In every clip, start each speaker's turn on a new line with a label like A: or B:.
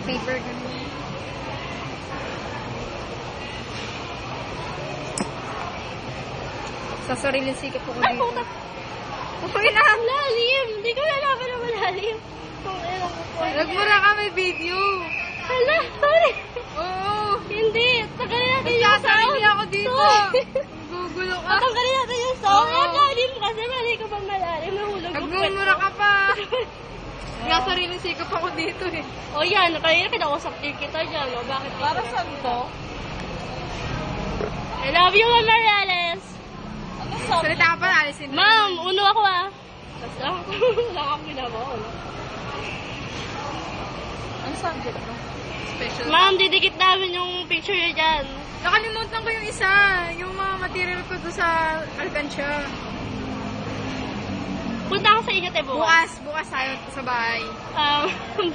A: Paper ganun. Sa sariling sikap ko dito.
B: Okay na. Lalim. Hindi ko nalaman na malalim.
A: Nagmura ka, may video.
B: Hala, sorry.
A: Oo.
B: Hindi. Tagalin natin yung sound.
A: Nasasarili ako dito. Gugulo ka.
B: Tagalin natin yung sound.
A: Oo.
B: Lalim kasi mali ka pa malalim. Nahulog yung
A: Nagmumura ka pa. Nga sariling sikap ako dito eh.
B: O yan, kanina kinausap din kita dyan. O bakit?
C: Para saan to?
B: I love you, Ma'am Morales.
C: Ano sabi?
A: Salita ka pa, alisin.
B: Ma'am, uno ako ah. Basta ako. Wala akong ginawa.
C: Ano subject mo?
A: Special.
B: Ma'am, didikit namin yung picture niya dyan.
A: Nakalimutan ko yung isa. Yung mga material ko doon sa Alcancia.
B: Punta ako sa inyo, te, bukas.
A: Bukas tayo sa bahay.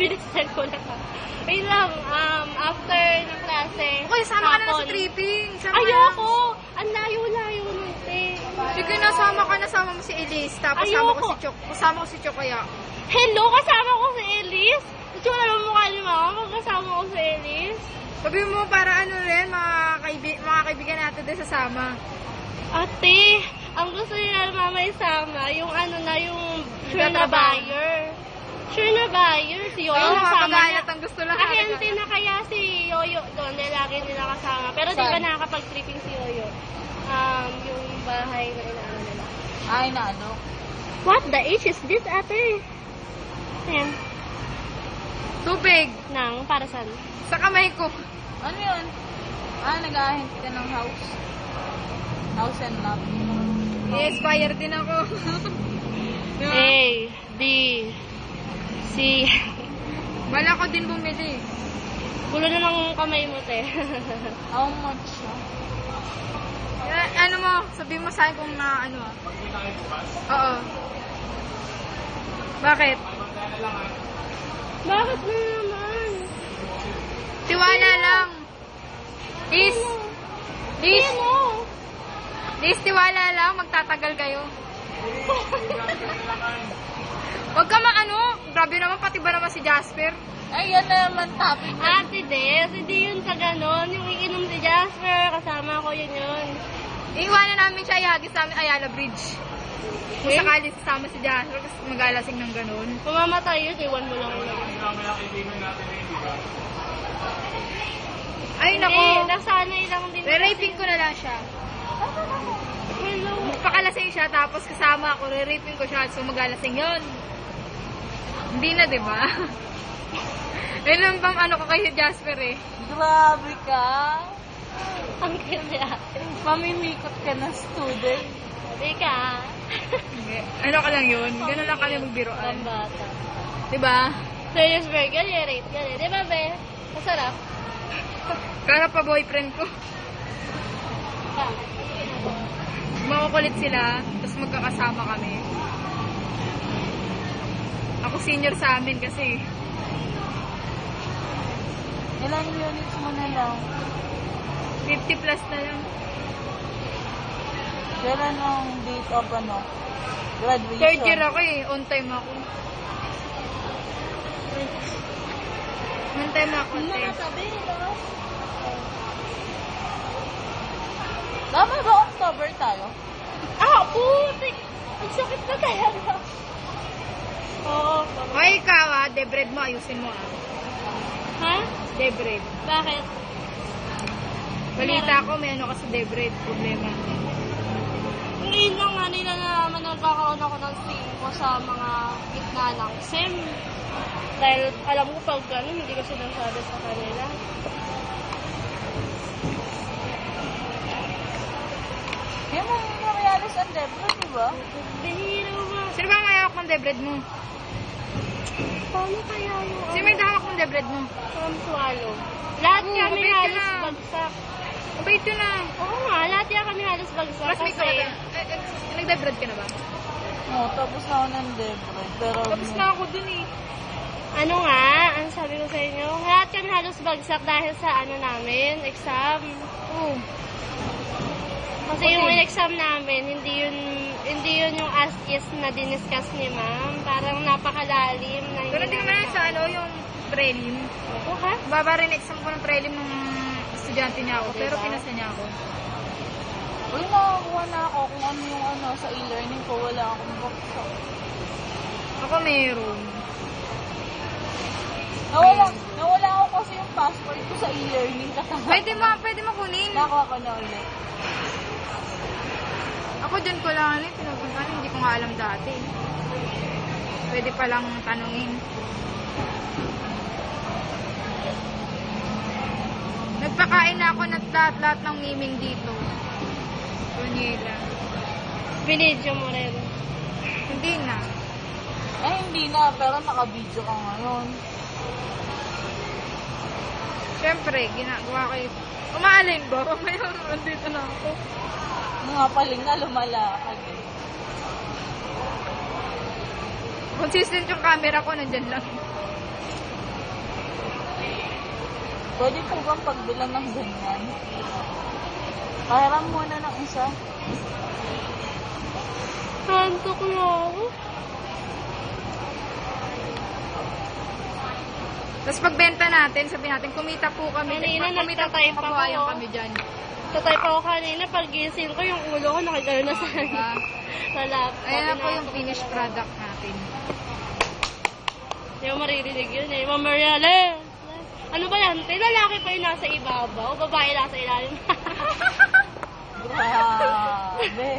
B: Bilisan ko lang. Wait lang, after ng klase,
A: Okay, sama ka na sa
B: hapon.
A: tripping. Sama
B: Ayoko! Ang layo-layo nun, te.
A: Sige, nasama ka, nasama mo si Elise. Tapos
B: Ayoko.
A: kasama ko si Chok kaya.
B: Hello, kasama ko si Elise. Ito naman mukha ni Mama, magkasama ko si Elise.
A: Sabi mo para ano rin, mga kaibigan natin din sasama.
B: Ate, ang gusto nila ni Mama isama, yung ano na, yung sure na buyer. Sure na buyer, si Yoyo
A: Oo,
B: nasama
A: mapagayat
B: na.
A: ang gusto lang.
B: Ahente na kaya si Yoyo doon, dahil lagi nila kasama. Pero di ba
C: Saan?
B: nakakapag-tripping si Yoyo? Yung bahay na inaano nila.
C: Ay, na ano?
B: What the H is this, ate? Ayan,
A: Tubig.
B: nang, para saan?
A: Sa kamay ko.
C: Ano yun? Nag-ahint ka ng house. House and love.
A: I-expire din ako.
B: A, B, C.
A: Wala ko din bumili.
B: Gulo na ng kamay mo, te.
C: How much?
A: Ano mo, sabihin mo sa akin kung na ano. Oo. Bakit?
B: Bakit na naman?
A: Tiwala lang. Is,
B: Ano?
A: tiwala lang, magtatagal kayo. Huwag ka ano, grabe naman, pati ba naman si Jasper?
C: Ay, yan na naman topic.
B: Ate Des, hindi yun sa ganon. Yung iinom si Jasper, kasama ko yun.
A: Iiwanan namin siya, ihagis namin Ayala Bridge. Kung sakali sasama si Jasper, kasi mag-alasing ng ganun.
B: Mamamatay yun, iwan mo lang yun.
A: Ay, nako.
B: Hindi, nasanay lang din.
A: Re-raping ko na lang siya.
B: Hello.
A: Pakalasing siya, tapos kasama ako, re-raping ko siya, so mag-alasing yun. Hindi na, di ba? Yun lang pang ano ko kay Jasper eh.
C: Grabe ka.
B: Ang kaya.
C: Mamimikot ka na student.
B: Sabi ka.
A: Hindi. Ano ka lang yun? Ganun lang kami magbiroan.
B: Ang bata.
A: Di ba?
B: Serious burger, i-rate ka rin. Di ba, be? Masarap.
A: Kara pa boyfriend ko. Makukulit sila, tapos magkakasama kami. Ako senior sa amin kasi.
C: Ilang units mo na lang?
A: 50 plus na lang.
C: Kailan ang date of graduation?
A: Third year ako eh. On time ako. On time ako.
B: Ano
A: te.
B: na sabi, no?
C: Tama ba October tayo?
B: Ah, putik! Ang sakit na talaga. Oo.
A: Ay, ikaw ah. Debred mo. Ayusin mo ah.
B: Ha?
A: Debred.
B: Bakit?
A: Balita ko, may ano ka sa Debred. Problema.
B: Ngayon lang nga nila na naman nagkakaroon ako ng 5 sa mga gitna ng SEM. Dahil alam ko pag ganun, hindi ko sinasabi sa kanila.
C: Kaya mo Marialis ang Debra, di ba?
B: Bihira ba?
A: Sino ba ang mayawak ng Debred mo?
B: Paano kaya yung
A: Sino may hawak ng Debred mo?
B: from swallow? Lahat
A: Oo,
B: kami
A: mabait ka
B: halos
A: na.
B: bagsak.
A: Mabait yun ah.
B: Oo nga, lahat yan kami halos bagsak.
A: Classmate ka ba? Nag-Debred ka na ba?
C: Oo, tapos na ako ng Debra. Pero
A: Tapos na ako dun eh.
B: ano nga, ang sabi ko sa inyo, lahat kami halos bagsak dahil sa ano namin, exam.
A: Oo.
B: Kasi
A: Okay.
B: yung exam namin, hindi yun yung as is na diniscuss ni ma'am. Parang napakalalim na
A: Pero hindi naman sa ano, yung prelim.
B: Oo ha?
A: Baba rin exam ko ng prelim nung estudyante niya ako. Pero
C: Diba?
A: pinasa niya ako.
C: uy, nakakuha na ako kung ano yung sa e-learning ko. Wala akong baksa.
A: Ako meron.
C: Nawala ako kasi yung password ko sa e-learning.
A: Pwede mo kunin.
C: Nakuha ko na ulit.
A: Ako dyan ko lang ano, pinupuntahan. Hindi ko nga alam dati. Pwede palang tanungin. Nagpakain na ako ng lahat ng miming dito. Tunila.
B: Binidyo mo rin.
A: Hindi na.
C: Ay, hindi na. Pero naka-video ka ngayon.
A: Siyempre, ginagawa ko yung... Umaalin ba? Mamaya andito na ako.
C: Mga paling na lumalakad.
A: Consistent yung camera ko, nandyan lang.
C: Pwede po bang pagbilang ng ganyan? Pahiram muna ng isa.
B: Hantok na ako.
A: Tapos pagbenta natin, sabihin natin, kumita po kami.
B: Kanina,
A: Kumita po
B: nagtatype
A: kabuhayan
B: ako.
A: kami dyan.
B: Tatype ako kanina, pag gising ko, yung ulo ko nakagano na sa
A: Diba?
B: sa laptop.
A: Ayan na po yung
B: Inaantok
A: finished
B: ko.
A: product natin.
B: Hindi mo maririnig yun eh. Ma'am Mariales! Ano ba yan? Te, lalaki pa yung nasa ibabaw, babae nasa ilalim.
C: Grabe.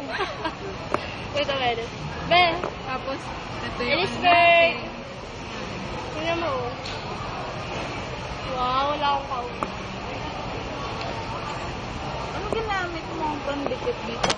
B: Wait a minute. Be,
A: Tapos, ito yung
B: Elizabeth! tingnan mo. Oh. Wow, wala akong
C: Ano ginamit mo ang pandikit dito?